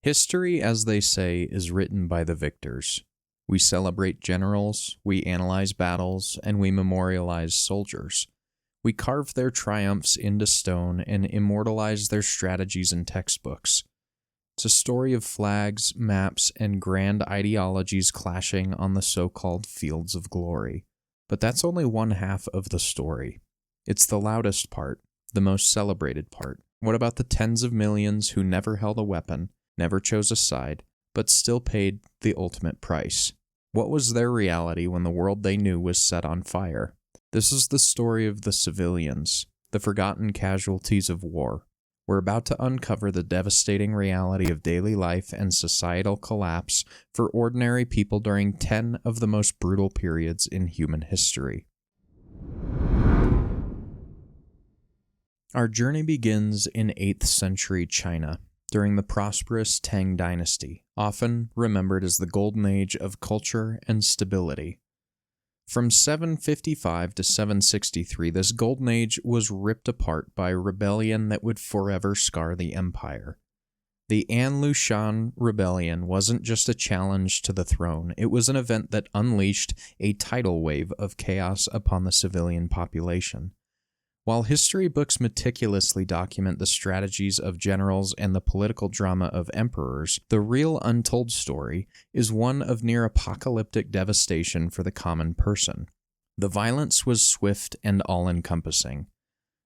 History, as they say, is written by the victors. We celebrate generals, we analyze battles, and we memorialize soldiers. We carve their triumphs into stone and immortalize their strategies in textbooks. It's a story of flags, maps, and grand ideologies clashing on the so-called fields of glory. But that's only one half of the story. It's the loudest part, the most celebrated part. What about the tens of millions who never held a weapon, never chose a side, but still paid the ultimate price? What was their reality when the world they knew was set on fire? This is the story of the civilians, the forgotten casualties of war. We're about to uncover the devastating reality of daily life and societal collapse for ordinary people during 10 of the most brutal periods in human history. Our journey begins in 8th century China, during the prosperous Tang Dynasty, often remembered as the golden age of culture and stability. From 755 to 763, this golden age was ripped apart by a rebellion that would forever scar the empire. The An Lushan Rebellion wasn't just a challenge to the throne, it was an event that unleashed a tidal wave of chaos upon the civilian population. While history books meticulously document the strategies of generals and the political drama of emperors, the real untold story is one of near-apocalyptic devastation for the common person. The violence was swift and all-encompassing.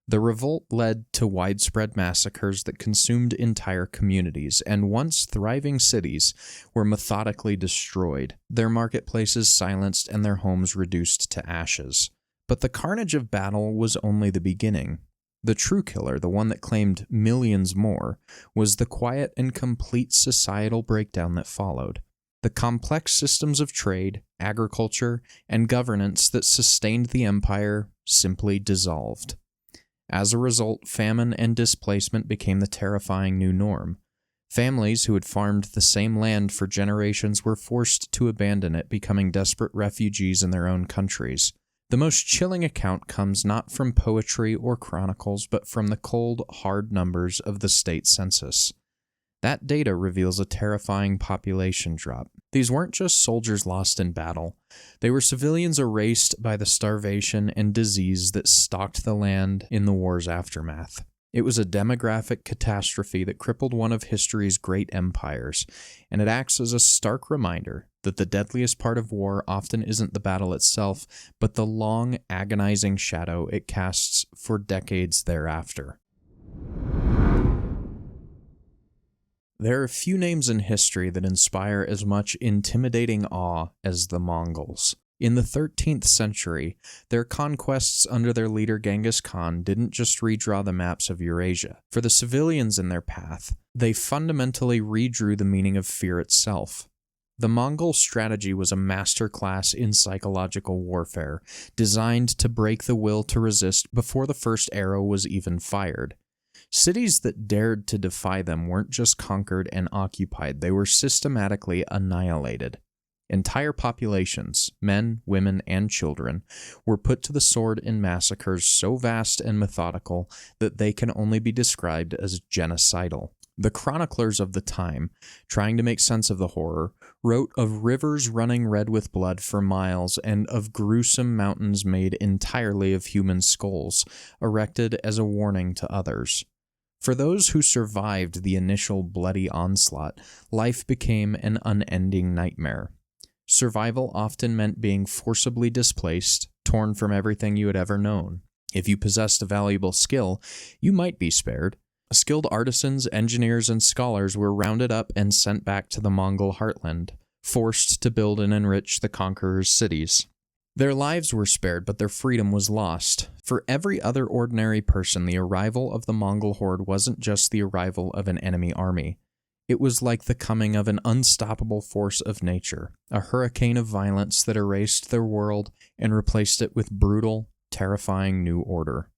The revolt led to widespread massacres that consumed entire communities, and once thriving cities were methodically destroyed, their marketplaces silenced and their homes reduced to ashes. But the carnage of battle was only the beginning. The true killer, the one that claimed millions more, was the quiet and complete societal breakdown that followed. The complex systems of trade, agriculture, and governance that sustained the empire simply dissolved. As a result, famine and displacement became the terrifying new norm. Families who had farmed the same land for generations were forced to abandon it, becoming desperate refugees in their own countries. The most chilling account comes not from poetry or chronicles, but from the cold, hard numbers of the state census. That data reveals a terrifying population drop. These weren't just soldiers lost in battle. They were civilians erased by the starvation and disease that stalked the land in the war's aftermath. It was a demographic catastrophe that crippled one of history's great empires, and it acts as a stark reminder that the deadliest part of war often isn't the battle itself, but the long, agonizing shadow it casts for decades thereafter. There are few names in history that inspire as much intimidating awe as the Mongols. In the 13th century, their conquests under their leader Genghis Khan didn't just redraw the maps of Eurasia. For the civilians in their path, they fundamentally redrew the meaning of fear itself. The Mongol strategy was a masterclass in psychological warfare, designed to break the will to resist before the first arrow was even fired. Cities that dared to defy them weren't just conquered and occupied, they were systematically annihilated. Entire populations, men, women, and children, were put to the sword in massacres so vast and methodical that they can only be described as genocidal. The chroniclers of the time, trying to make sense of the horror, wrote of rivers running red with blood for miles and of gruesome mountains made entirely of human skulls, erected as a warning to others. For those who survived the initial bloody onslaught, life became an unending nightmare. Survival often meant being forcibly displaced, torn from everything you had ever known. If you possessed a valuable skill, you might be spared. Skilled artisans, engineers, and scholars were rounded up and sent back to the Mongol heartland, forced to build and enrich the conqueror's cities. Their lives were spared, but their freedom was lost. For every other ordinary person, the arrival of the Mongol horde wasn't just the arrival of an enemy army. It was like the coming of an unstoppable force of nature, a hurricane of violence that erased their world and replaced it with brutal, terrifying new order.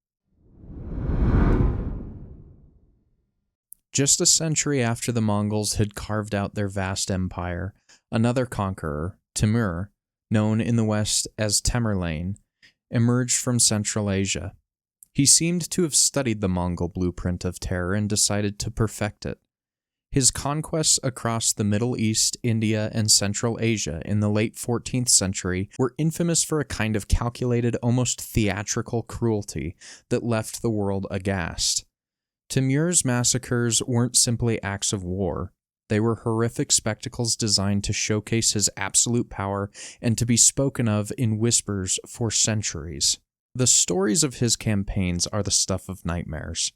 Just a century after the Mongols had carved out their vast empire, another conqueror, Timur, known in the West as Tamerlane, emerged from Central Asia. He seemed to have studied the Mongol blueprint of terror and decided to perfect it. His conquests across the Middle East, India, and Central Asia in the late 14th century were infamous for a kind of calculated, almost theatrical cruelty that left the world aghast. Timur's massacres weren't simply acts of war. They were horrific spectacles designed to showcase his absolute power and to be spoken of in whispers for centuries. The stories of his campaigns are the stuff of nightmares.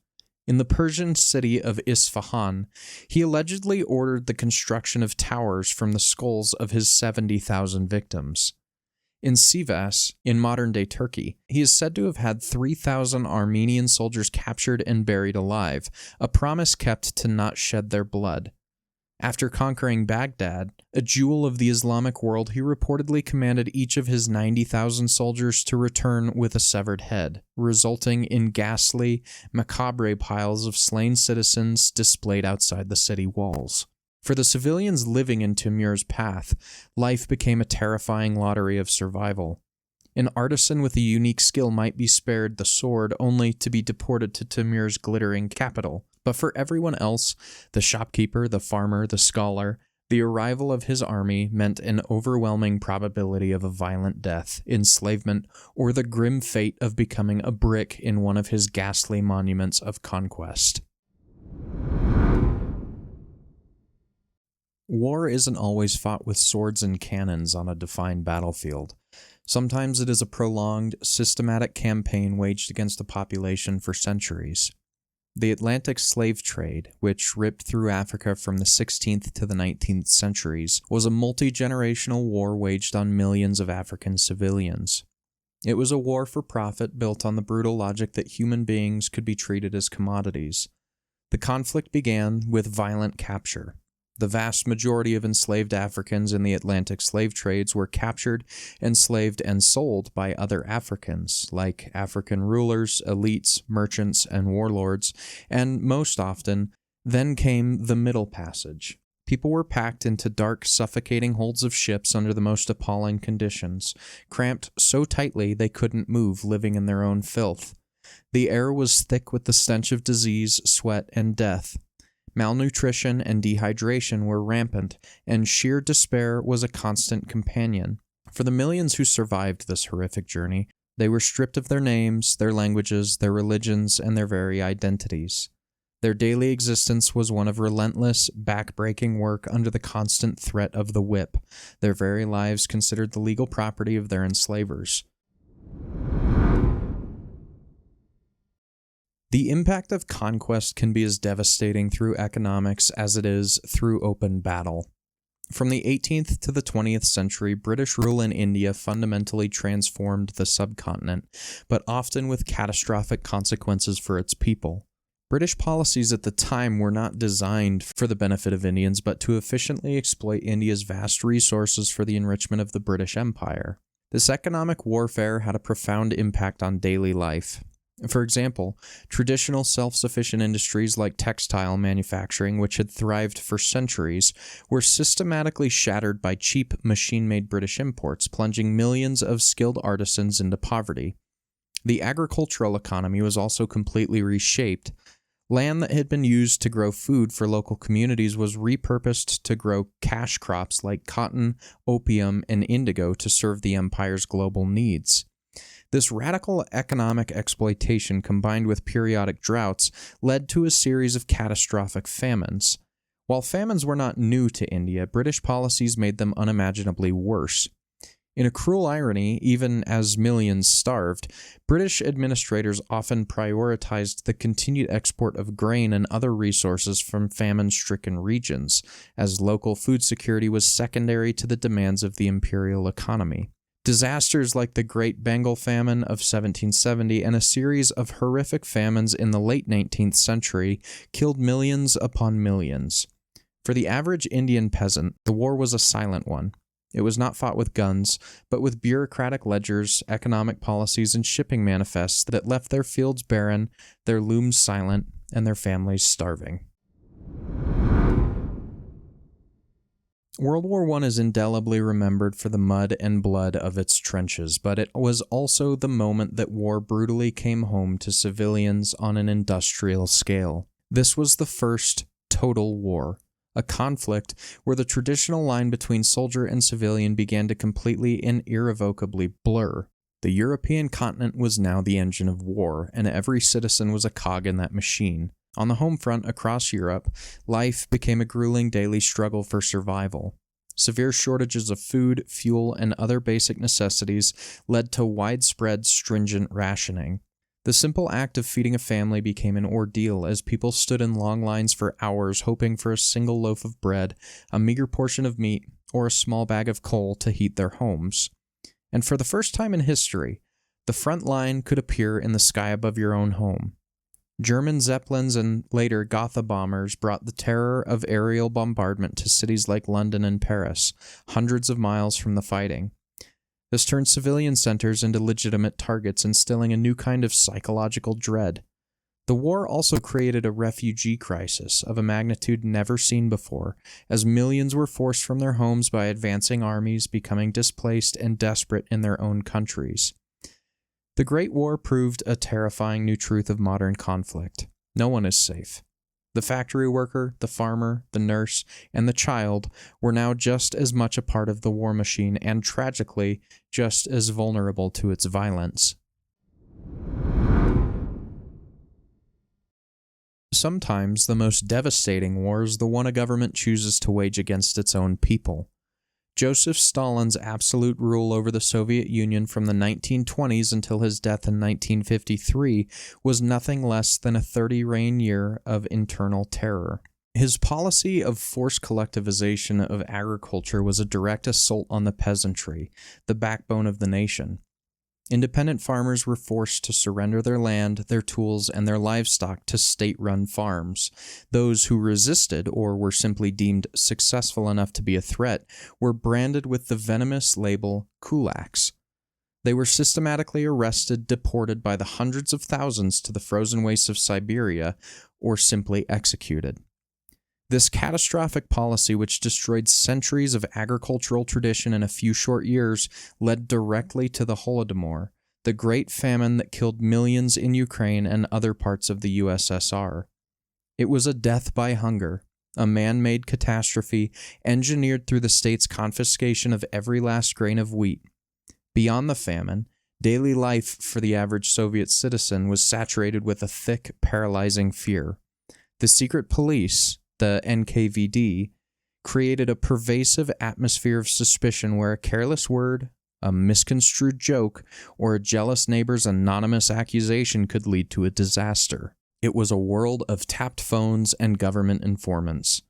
In the Persian city of Isfahan, he allegedly ordered the construction of towers from the skulls of his 70,000 victims. In Sivas, in modern-day Turkey, he is said to have had 3,000 Armenian soldiers captured and buried alive, a promise kept to not shed their blood. After conquering Baghdad, a jewel of the Islamic world, he reportedly commanded each of his 90,000 soldiers to return with a severed head, resulting in ghastly, macabre piles of slain citizens displayed outside the city walls. For the civilians living in Timur's path, life became a terrifying lottery of survival. An artisan with a unique skill might be spared the sword only to be deported to Timur's glittering capital. But for everyone else, the shopkeeper, the farmer, the scholar, the arrival of his army meant an overwhelming probability of a violent death, enslavement, or the grim fate of becoming a brick in one of his ghastly monuments of conquest. War isn't always fought with swords and cannons on a defined battlefield. Sometimes it is a prolonged, systematic campaign waged against a population for centuries. The Atlantic slave trade, which ripped through Africa from the 16th to the 19th centuries, was a multi-generational war waged on millions of African civilians. It was a war for profit built on the brutal logic that human beings could be treated as commodities. The conflict began with violent capture. The vast majority of enslaved Africans in the Atlantic slave trades were captured, enslaved, and sold by other Africans, like African rulers, elites, merchants, and warlords, and most often, then came the Middle Passage. People were packed into dark, suffocating holds of ships under the most appalling conditions, cramped so tightly they couldn't move, living in their own filth. The air was thick with the stench of disease, sweat, and death. Malnutrition and dehydration were rampant, and sheer despair was a constant companion. For the millions who survived this horrific journey, they were stripped of their names, their languages, their religions, and their very identities. Their daily existence was one of relentless, back-breaking work under the constant threat of the whip, their very lives considered the legal property of their enslavers. The impact of conquest can be as devastating through economics as it is through open battle. From the 18th to the 20th century, British rule in India fundamentally transformed the subcontinent, but often with catastrophic consequences for its people. British policies at the time were not designed for the benefit of Indians, but to efficiently exploit India's vast resources for the enrichment of the British Empire. This economic warfare had a profound impact on daily life. For example, traditional self-sufficient industries like textile manufacturing, which had thrived for centuries, were systematically shattered by cheap machine-made British imports, plunging millions of skilled artisans into poverty. The agricultural economy was also completely reshaped. Land that had been used to grow food for local communities was repurposed to grow cash crops like cotton, opium, and indigo to serve the empire's global needs. This radical economic exploitation, combined with periodic droughts, led to a series of catastrophic famines. While famines were not new to India, British policies made them unimaginably worse. In a cruel irony, even as millions starved, British administrators often prioritized the continued export of grain and other resources from famine-stricken regions, as local food security was secondary to the demands of the imperial economy. Disasters like the Great Bengal Famine of 1770 and a series of horrific famines in the late 19th century killed millions upon millions. For the average Indian peasant, the war was a silent one. It was not fought with guns, but with bureaucratic ledgers, economic policies, and shipping manifests that left their fields barren, their looms silent, and their families starving. World War I is indelibly remembered for the mud and blood of its trenches, but it was also the moment that war brutally came home to civilians on an industrial scale. This was the first total war. a conflict where the traditional line between soldier and civilian began to completely and irrevocably blur. The European continent was now the engine of war, and every citizen was a cog in that machine. On the home front across Europe, life became a grueling daily struggle for survival. Severe shortages of food, fuel, and other basic necessities led to widespread, stringent rationing. The simple act of feeding a family became an ordeal as people stood in long lines for hours hoping for a single loaf of bread, a meager portion of meat, or a small bag of coal to heat their homes. And for the first time in history, the front line could appear in the sky above your own home. German Zeppelins and later Gotha bombers brought the terror of aerial bombardment to cities like London and Paris, hundreds of miles from the fighting. This turned civilian centers into legitimate targets, instilling a new kind of psychological dread. The war also created a refugee crisis of a magnitude never seen before, as millions were forced from their homes by advancing armies, becoming displaced and desperate in their own countries. The Great War proved a terrifying new truth of modern conflict. No one is safe. The factory worker, the farmer, the nurse, and the child were now just as much a part of the war machine and, tragically, just as vulnerable to its violence. Sometimes the most devastating war is the one a government chooses to wage against its own people. Joseph Stalin's absolute rule over the Soviet Union from the 1920s until his death in 1953 was nothing less than a 30-reign year of internal terror. His policy of forced collectivization of agriculture was a direct assault on the peasantry, the backbone of the nation. Independent farmers were forced to surrender their land, their tools, and their livestock to state-run farms. Those who resisted, or were simply deemed successful enough to be a threat, were branded with the venomous label kulaks. They were systematically arrested, deported by the hundreds of thousands to the frozen wastes of Siberia, or simply executed. This catastrophic policy, which destroyed centuries of agricultural tradition in a few short years, led directly to the Holodomor, the great famine that killed millions in Ukraine and other parts of the USSR. It was a death by hunger, a man-made catastrophe engineered through the state's confiscation of every last grain of wheat. Beyond the famine, daily life for the average Soviet citizen was saturated with a thick, paralyzing fear. The secret police, the NKVD, created a pervasive atmosphere of suspicion where a careless word, a misconstrued joke, or a jealous neighbor's anonymous accusation could lead to a disaster. It was a world of tapped phones and government informants.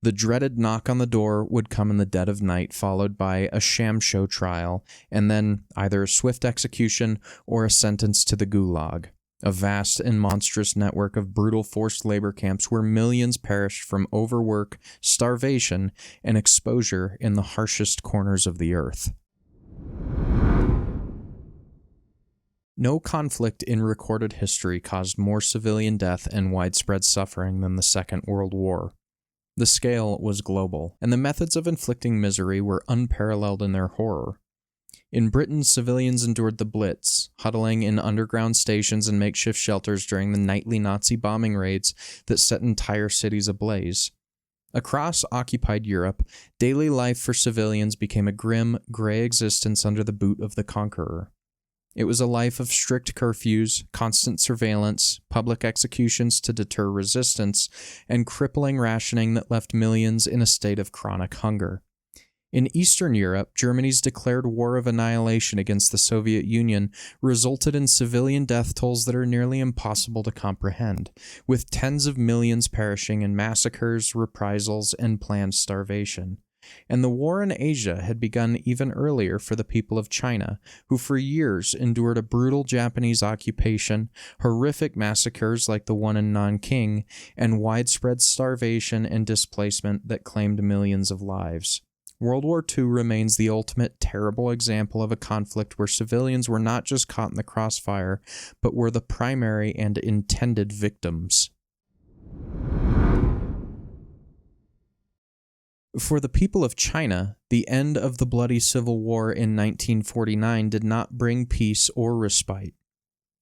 The dreaded knock on the door would come in the dead of night, followed by a sham show trial, and then either a swift execution or a sentence to the gulag. A vast and monstrous network of brutal forced labor camps where millions perished from overwork, starvation, and exposure in the harshest corners of the earth. No conflict in recorded history caused more civilian death and widespread suffering than the Second World War. The scale was global, and the methods of inflicting misery were unparalleled in their horror. In Britain, civilians endured the Blitz, huddling in underground stations and makeshift shelters during the nightly Nazi bombing raids that set entire cities ablaze. Across occupied Europe, daily life for civilians became a grim, gray existence under the boot of the conqueror. It was a life of strict curfews, constant surveillance, public executions to deter resistance, and crippling rationing that left millions in a state of chronic hunger. In Eastern Europe, Germany's declared war of annihilation against the Soviet Union resulted in civilian death tolls that are nearly impossible to comprehend, with tens of millions perishing in massacres, reprisals, and planned starvation. And the war in Asia had begun even earlier for the people of China, who for years endured a brutal Japanese occupation, horrific massacres like the one in Nanking, and widespread starvation and displacement that claimed millions of lives. World War II remains the ultimate terrible example of a conflict where civilians were not just caught in the crossfire, but were the primary and intended victims. For the people of China, the end of the bloody civil war in 1949 did not bring peace or respite.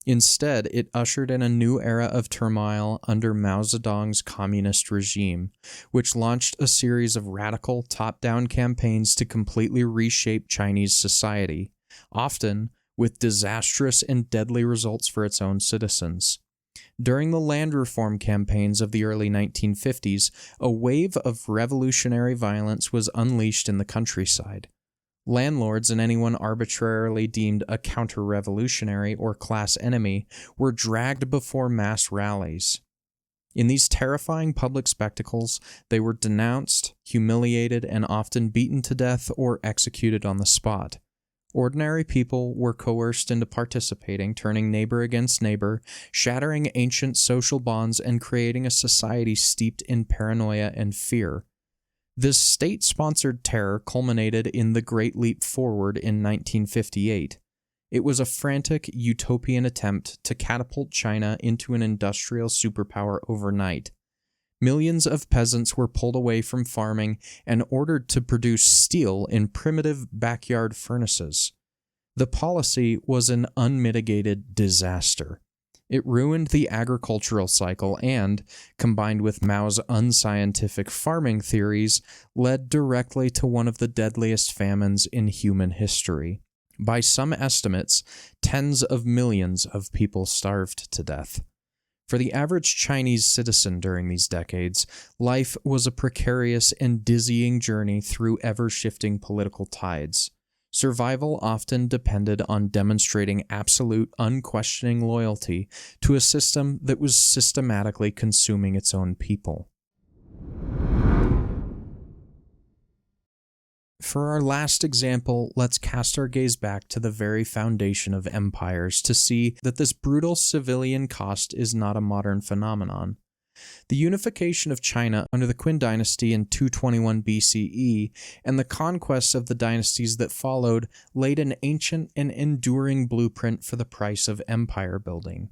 Instead, it ushered in a new era of turmoil under Mao Zedong's communist regime, which launched a series of radical top-down campaigns to completely reshape Chinese society, often with disastrous and deadly results for its own citizens. During the land reform campaigns of the early 1950s, a wave of revolutionary violence was unleashed in the countryside. Landlords and anyone arbitrarily deemed a counter-revolutionary or class enemy were dragged before mass rallies. In these terrifying public spectacles, they were denounced, humiliated, and often beaten to death or executed on the spot. Ordinary people were coerced into participating, turning neighbor against neighbor, shattering ancient social bonds, and creating a society steeped in paranoia and fear. This state-sponsored terror culminated in the Great Leap Forward in 1958. It was a frantic, utopian attempt to catapult China into an industrial superpower overnight. Millions of peasants were pulled away from farming and ordered to produce steel in primitive backyard furnaces. The policy was an unmitigated disaster. It ruined the agricultural cycle and, combined with Mao's unscientific farming theories, led directly to one of the deadliest famines in human history. By some estimates, tens of millions of people starved to death. For the average Chinese citizen during these decades, life was a precarious and dizzying journey through ever-shifting political tides. Survival often depended on demonstrating absolute, unquestioning loyalty to a system that was systematically consuming its own people. For our last example, let's cast our gaze back to the very foundation of empires to see that this brutal civilian cost is not a modern phenomenon. The unification of China under the Qin Dynasty in 221 BCE and the conquests of the dynasties that followed laid an ancient and enduring blueprint for the price of empire building.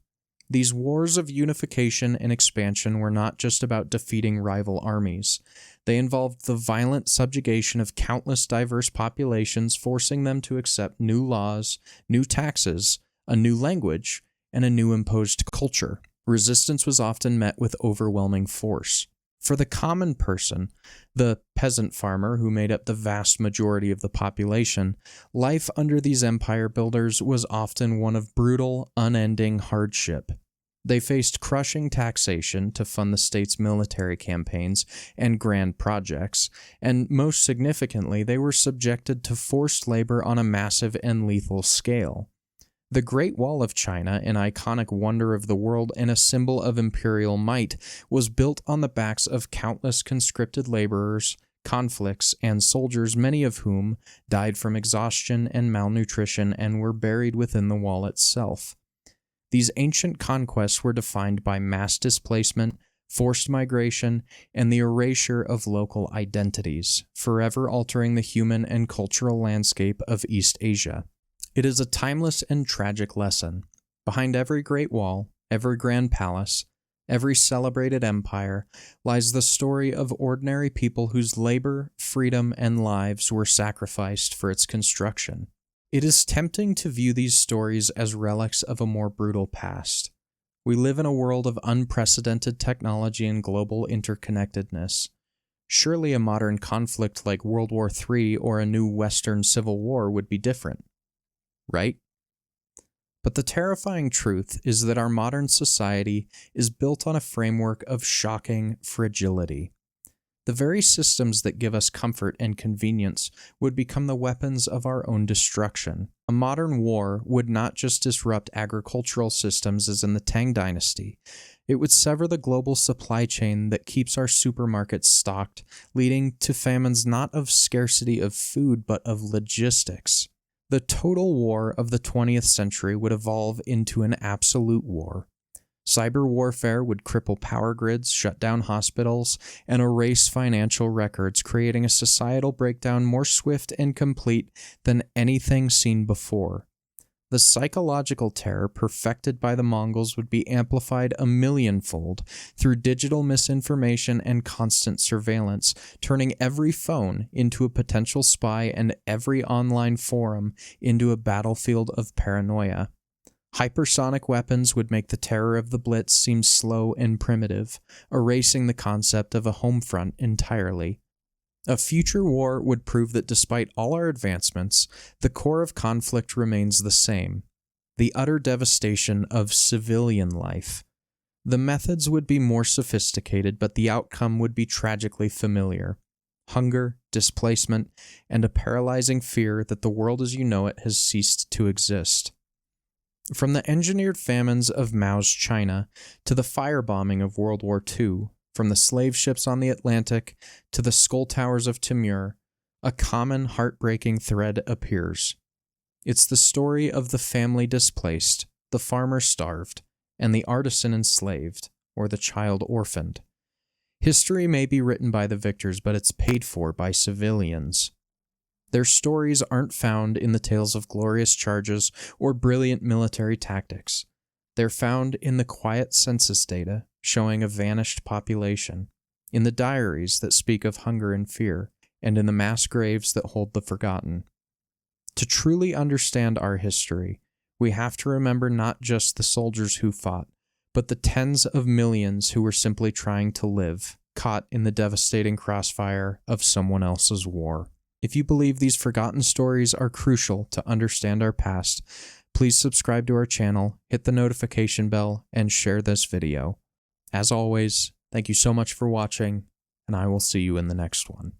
These wars of unification and expansion were not just about defeating rival armies. They involved the violent subjugation of countless diverse populations, forcing them to accept new laws, new taxes, a new language, and a new imposed culture. Resistance was often met with overwhelming force. For the common person, the peasant farmer who made up the vast majority of the population, life under these empire builders was often one of brutal, unending hardship. They faced crushing taxation to fund the state's military campaigns and grand projects, and most significantly, they were subjected to forced labor on a massive and lethal scale. The Great Wall of China, an iconic wonder of the world and a symbol of imperial might, was built on the backs of countless conscripted laborers, conflicts, and soldiers, many of whom died from exhaustion and malnutrition and were buried within the wall itself. These ancient conquests were defined by mass displacement, forced migration, and the erasure of local identities, forever altering the human and cultural landscape of East Asia. It is a timeless and tragic lesson. Behind every great wall, every grand palace, every celebrated empire, lies the story of ordinary people whose labor, freedom, and lives were sacrificed for its construction. It is tempting to view these stories as relics of a more brutal past. We live in a world of unprecedented technology and global interconnectedness. Surely a modern conflict like World War III or a new Western Civil War would be different, right? But the terrifying truth is that our modern society is built on a framework of shocking fragility. The very systems that give us comfort and convenience would become the weapons of our own destruction. A modern war would not just disrupt agricultural systems as in the Tang Dynasty. It would sever the global supply chain that keeps our supermarkets stocked, leading to famines not of scarcity of food but of logistics. The total war of the 20th century would evolve into an absolute war. Cyber warfare would cripple power grids, shut down hospitals, and erase financial records, creating a societal breakdown more swift and complete than anything seen before. The psychological terror perfected by the Mongols would be amplified a millionfold through digital misinformation and constant surveillance, turning every phone into a potential spy and every online forum into a battlefield of paranoia. Hypersonic weapons would make the terror of the Blitz seem slow and primitive, erasing the concept of a home front entirely. A future war would prove that despite all our advancements, the core of conflict remains the same: the utter devastation of civilian life. The methods would be more sophisticated, but the outcome would be tragically familiar: hunger, displacement, and a paralyzing fear that the world as you know it has ceased to exist. From the engineered famines of Mao's China to the firebombing of World War II, from the slave ships on the Atlantic to the skull towers of Timur, a common heartbreaking thread appears. It's the story of the family displaced, the farmer starved, and the artisan enslaved, or the child orphaned. History may be written by the victors, but it's paid for by civilians. Their stories aren't found in the tales of glorious charges or brilliant military tactics. They're found in the quiet census data showing a vanished population, in the diaries that speak of hunger and fear, and in the mass graves that hold the forgotten. To truly understand our history, we have to remember not just the soldiers who fought, but the tens of millions who were simply trying to live, caught in the devastating crossfire of someone else's war. If you believe these forgotten stories are crucial to understand our past, please subscribe to our channel, hit the notification bell, and share this video. As always, thank you so much for watching, and I will see you in the next one.